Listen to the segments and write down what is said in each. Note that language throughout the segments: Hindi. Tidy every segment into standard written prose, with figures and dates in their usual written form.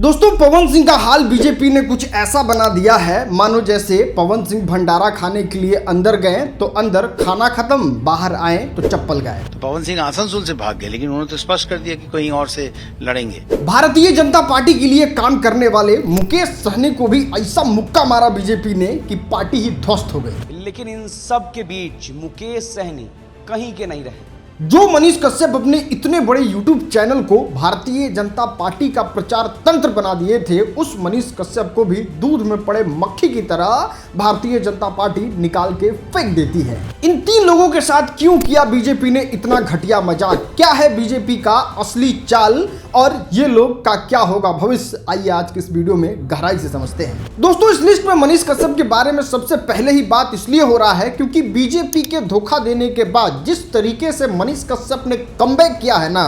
दोस्तों पवन सिंह का हाल बीजेपी ने कुछ ऐसा बना दिया है मानो जैसे पवन सिंह भंडारा खाने के लिए अंदर गए तो अंदर खाना खत्म, बाहर आए तो चप्पल गायब। तो पवन सिंह आसनसोल से भाग गए, लेकिन उन्होंने तो स्पष्ट कर दिया कि कहीं और से लड़ेंगे। भारतीय जनता पार्टी के लिए काम करने वाले मुकेश सहनी को भी ऐसा मुक्का मारा बीजेपी ने कि पार्टी ही ध्वस्त हो गई। लेकिन इन सब के बीच मुकेश सहनी कहीं के नहीं रहे। जो मनीष कश्यप अपने इतने बड़े YouTube चैनल को भारतीय जनता पार्टी का प्रचार तंत्र बना दिए थे, उस मनीष कश्यप को भी दूध में पड़े मक्खी की तरह भारतीय जनता पार्टी निकाल के फेंक देती है। इन तीन लोगों के साथ क्यों किया बीजेपी ने इतना घटिया मजाक? क्या है बीजेपी का असली चाल और ये लोग का क्या होगा भविष्य? आइए आज के इस वीडियो में गहराई से समझते हैं। दोस्तों इस लिस्ट में मनीष कश्यप के बारे में सबसे पहले ही बात इसलिए हो रहा है क्योंकि बीजेपी के धोखा देने के बाद जिस तरीके से मनीष कश्यप ने कमबैक किया है ना,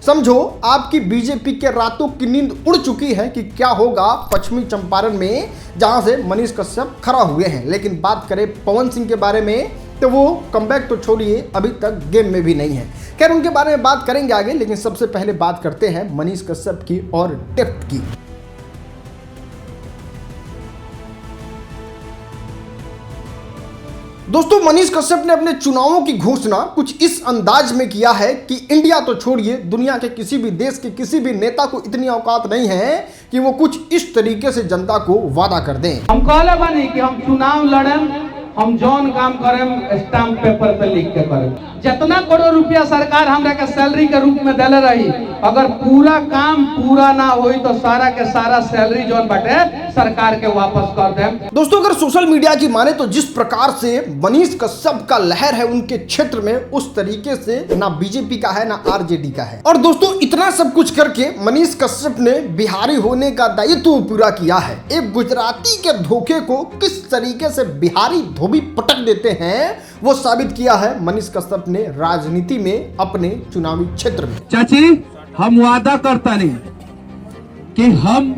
समझो आपकी बीजेपी के रातों की नींद उड़ चुकी है कि क्या होगा पश्चिमी चंपारण में, जहां से मनीष कश्यप खड़ा हुए हैं। लेकिन बात करें पवन सिंह के बारे में तो वो कमबैक तो छोड़िए, अभी तक गेम में भी नहीं है। खैर उनके बारे में बात करेंगे आगे, लेकिन सबसे पहले बात करते हैं मनीष कश्यप की और डेप्थ की। दोस्तों मनीष कश्यप ने अपने चुनावों की घोषणा कुछ इस अंदाज में किया है कि इंडिया तो छोड़िए, दुनिया के किसी भी देश के किसी भी नेता को इतनी औकात नहीं है कि वो कुछ इस तरीके से जनता को वादा कर दें। हम कहले बानी कि हम चुनाव लड़ें, हम जौन काम करें स्टाम्प पेपर पे लिख के करें। जितना करोड़ रुपया सरकार हमरा के सैलरी के रूप में देले रही, अगर पूरा काम पूरा ना होई तो सारा के सारा सैलरी जौन बाटे सरकार के वापस कर दें। दोस्तों अगर सोशल मीडिया की माने तो जिस प्रकार से मनीष कश्यप का लहर है उनके क्षेत्र में, उस तरीके से ना बीजेपी का है ना आरजेडी का है। और दोस्तों इतना सब कुछ करके मनीष कश्यप ने बिहारी होने का दायित्व पूरा किया है। एक गुजराती के धोखे को किस तरीके से बिहारी धोबी पटक देते हैं वो साबित किया है मनीष कश्यप ने राजनीति में अपने चुनावी क्षेत्र में। चाची हम वादा करता नहीं कि हम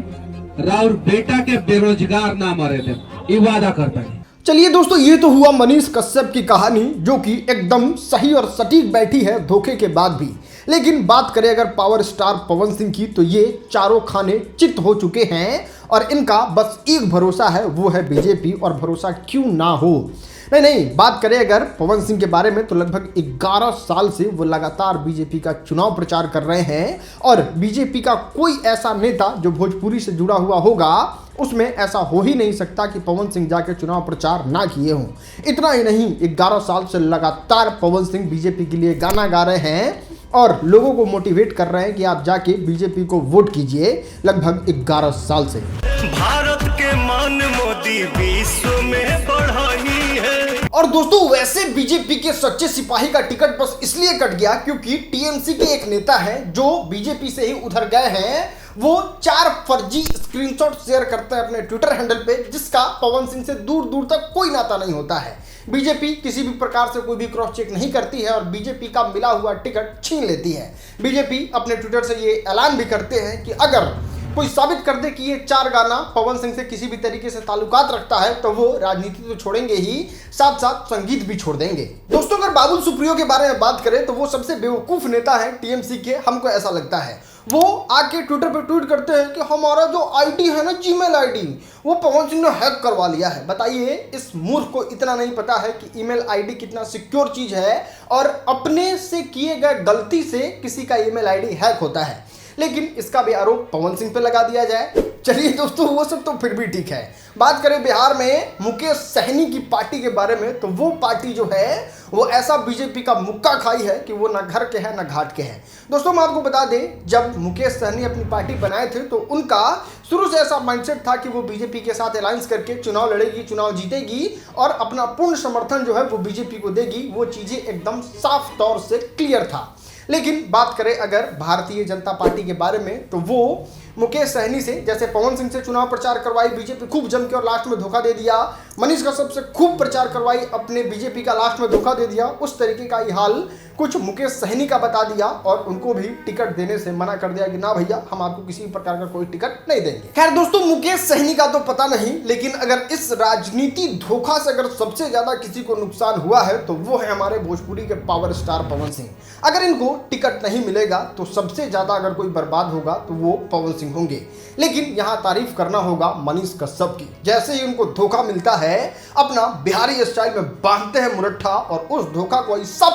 राउर बेटा के बेरोजगार ना मरे थे, ये वादा करता नहीं। चलिए दोस्तों ये तो हुआ मनीष कश्यप की कहानी जो कि एकदम सही और सटीक बैठी है धोखे के बाद भी। लेकिन बात करें अगर पावर स्टार पवन सिंह की तो ये चारों खाने चित हो चुके हैं और इनका बस एक भरोसा है, वो है बीजेपी। और भरोसा क्यों ना हो, नहीं बात करें अगर पवन सिंह के बारे में तो लगभग 11 साल से वो लगातार बीजेपी का चुनाव प्रचार कर रहे हैं और बीजेपी का कोई ऐसा नेता जो भोजपुरी से जुड़ा हुआ होगा उसमें ऐसा हो ही नहीं सकता कि पवन सिंह जाके चुनाव प्रचार ना किए हों। इतना ही नहीं, 11 साल से लगातार पवन सिंह बीजेपी के लिए गाना गा रहे हैं और लोगों को मोटिवेट कर रहे हैं कि आप जाके बीजेपी को वोट कीजिए लगभग 11 साल से। भारत के मान मोदी विश्व में बढ़ाई है। और दोस्तों वैसे बीजेपी के सच्चे सिपाही का टिकट बस इसलिए कट गया क्योंकि टीएमसी के एक नेता हैं जो बीजेपी से ही उधर गए हैं, वो 4 फर्जी स्क्रीनशॉट शेयर करते हैं अपने ट्विटर हैंडल पे, जिसका पवन सिंह से दूर दूर तक कोई नाता नहीं होता है। बीजेपी किसी भी प्रकार से कोई भी क्रॉस चेक नहीं करती है और बीजेपी का मिला हुआ टिकट छीन लेती है। बीजेपी अपने ट्विटर से ये ऐलान भी करते हैं कि अगर कोई साबित कर दे कि ये 4 गाना पवन सिंह से किसी भी तरीके से ताल्लुकात रखता है तो वो राजनीति तो छोड़ेंगे ही, साथ साथ संगीत भी छोड़ देंगे। दोस्तों अगर बाबुल सुप्रियो के बारे में बात करें तो वो सबसे बेवकूफ नेता है टीएमसी के, हमको ऐसा लगता है। वो आके ट्विटर पे ट्वीट करते हैं कि हमारा जो आईडी है ना, जीमेल आईडी, वो पवन सिंह ने हैक करवा लिया है। बताइए इस मूर्ख को इतना नहीं पता है कि ईमेल आईडी कितना सिक्योर चीज है और अपने से किए गए गलती से किसी का ईमेल आईडी हैक होता है, लेकिन इसका भी आरोप पवन सिंह पे लगा दिया जाए। चलिए दोस्तों वो सब तो फिर भी ठीक है। बात करें बिहार में मुकेश सहनी की पार्टी के बारे में तो वो पार्टी जो है वो ऐसा बीजेपी का मुक्का खाई है कि वो ना घर के हैं ना घाट के हैं। दोस्तों मैं आपको बता दें, जब मुकेश सहनी अपनी पार्टी बनाए थे तो उनका शुरू से ऐसा माइंडसेट था कि वो बीजेपी के साथ अलायंस करके चुनाव लड़ेगी, चुनाव जीतेगी और अपना पूर्ण समर्थन जो है वो बीजेपी को देगी। वो चीजें एकदम साफ तौर से क्लियर था। लेकिन बात करें अगर भारतीय जनता पार्टी के बारे में तो वो मुकेश सहनी से, जैसे पवन सिंह से चुनाव प्रचार करवाई बीजेपी खूब जम के और लास्ट में धोखा दे दिया, मनीष कश्यप से खूब प्रचार करवाई अपने बीजेपी का लास्ट में धोखा दे दिया, उस तरीके का ही हाल कुछ मुकेश सहनी का बता दिया और उनको भी टिकट देने से मना कर दिया कि ना भैया हम आपको किसी प्रकार का कोई टिकट नहीं देंगे। खैर दोस्तों, मुकेश सहनी का तो पता नहीं, लेकिन अगर इस राजनीति धोखा से अगर सबसे ज्यादा किसी को नुकसान हुआ है तो वो है हमारे भोजपुरी के पावर स्टार पवन सिंह। अगर इनको टिकट नहीं मिलेगा तो सबसे ज्यादा अगर कोई बर्बाद होगा तो वो पवन सिंह होंगे। लेकिन यहाँ तारीफ करना होगा मनीष कश्यप की। जैसे ही उनको धोखा मिलता है, अपना बिहारी स्टाइल में बांधते हैं मुरट्ठा और उस धोखा को ऐसा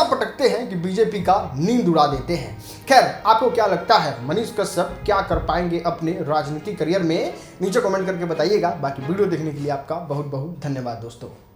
पटकते हैं कि बीजेपी का नींद उड़ा देते हैं। खैर, आपको क्या लगता है मनीष कश्यप क्या कर पाएंगे अपने राजनीतिक करियर में? नीचे कमेंट करके बताइएगा। बाकी वीडियो देखने के लिए आपका बहुत बहुत धन्यवाद दोस्तों।